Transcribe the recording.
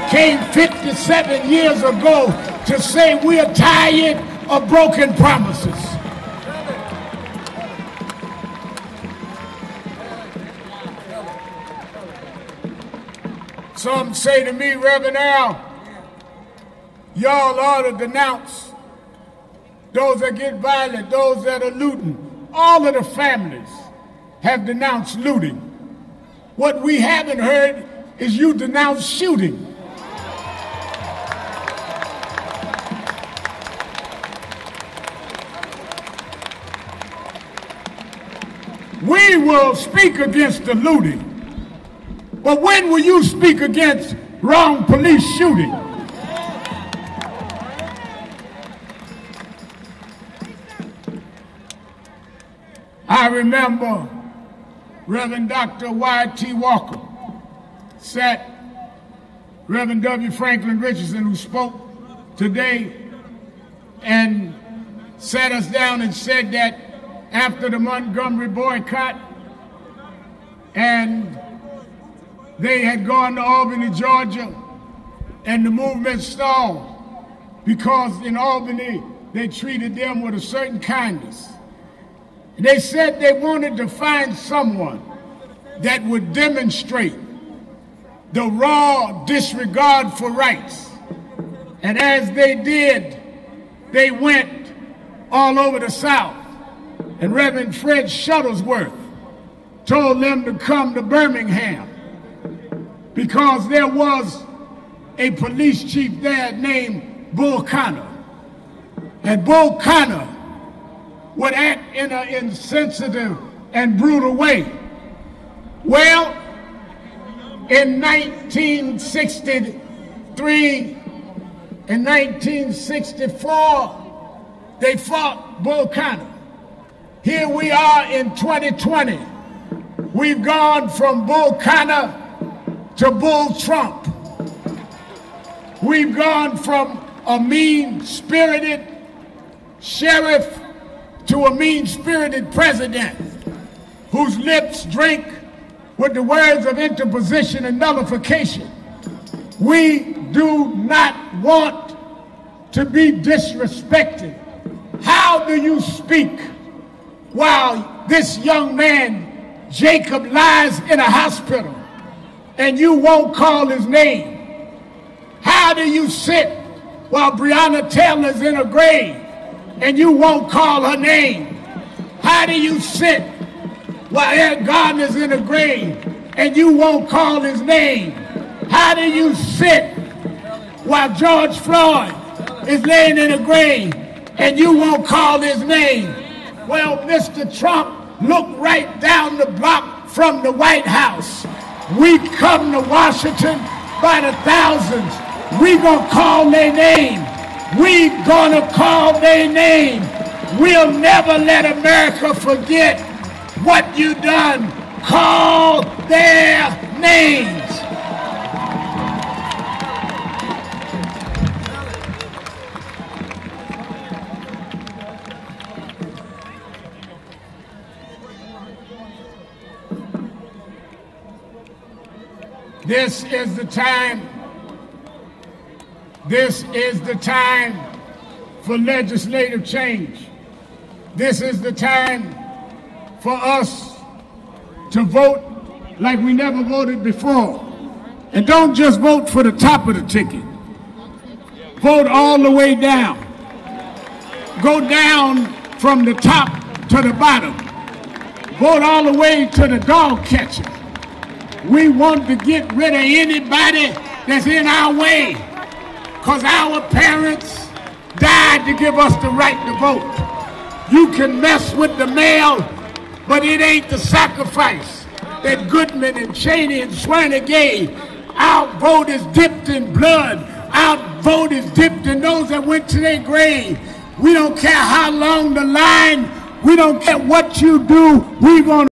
came 57 years ago to say we are tired of broken promises. Some say to me, Reverend Al, y'all ought to denounce those that get violent, those that are looting. All of the families have denounced looting. What we haven't heard is you denounce shooting. We will speak against the looting, but when will you speak against wrong police shooting? I remember Reverend Dr. Y.T. Walker sat, Reverend W. Franklin Richardson, who spoke today, and sat us down and said that after the Montgomery boycott and they had gone to Albany, Georgia, and the movement stalled because in Albany they treated them with a certain kindness. And they said they wanted to find someone that would demonstrate the raw disregard for rights. And as they did, they went all over the South. And Reverend Fred Shuttlesworth told them to come to Birmingham because there was a police chief there named Bull Connor. And Bull Connor would act in an insensitive and brutal way. Well, in 1963 and 1964, they fought Bull Connor. Here we are in 2020. We've gone from Bull Connor to Bull Trump. We've gone from a mean-spirited sheriff to a mean-spirited president whose lips drink with the words of interposition and nullification. We do not want to be disrespected. How do you speak while this young man, Jacob, lies in a hospital and you won't call his name? How do you sit while Breonna Taylor's in a grave and you won't call her name? How do you sit while Eric Garner's in a grave and you won't call his name? How do you sit while George Floyd is laying in a grave and you won't call his name? Well, Mr. Trump, look right down the block from the White House. We come to Washington by the thousands. We gonna call their name. We gonna call their name. We'll never let America forget what you done. Call their names. This is the time. This is the time for legislative change. This is the time for us to vote like we never voted before. And don't just vote for the top of the ticket. Vote all the way down. Go down from the top to the bottom. Vote all the way to the dog catcher. We want to get rid of anybody that's in our way, because our parents died to give us the right to vote. You can mess with the mail, but it ain't the sacrifice that Goodman and Cheney and Swerner gave. Our vote is dipped in blood. Our vote is dipped in those that went to their grave. We don't care how long the line. We don't care what you do. We're going to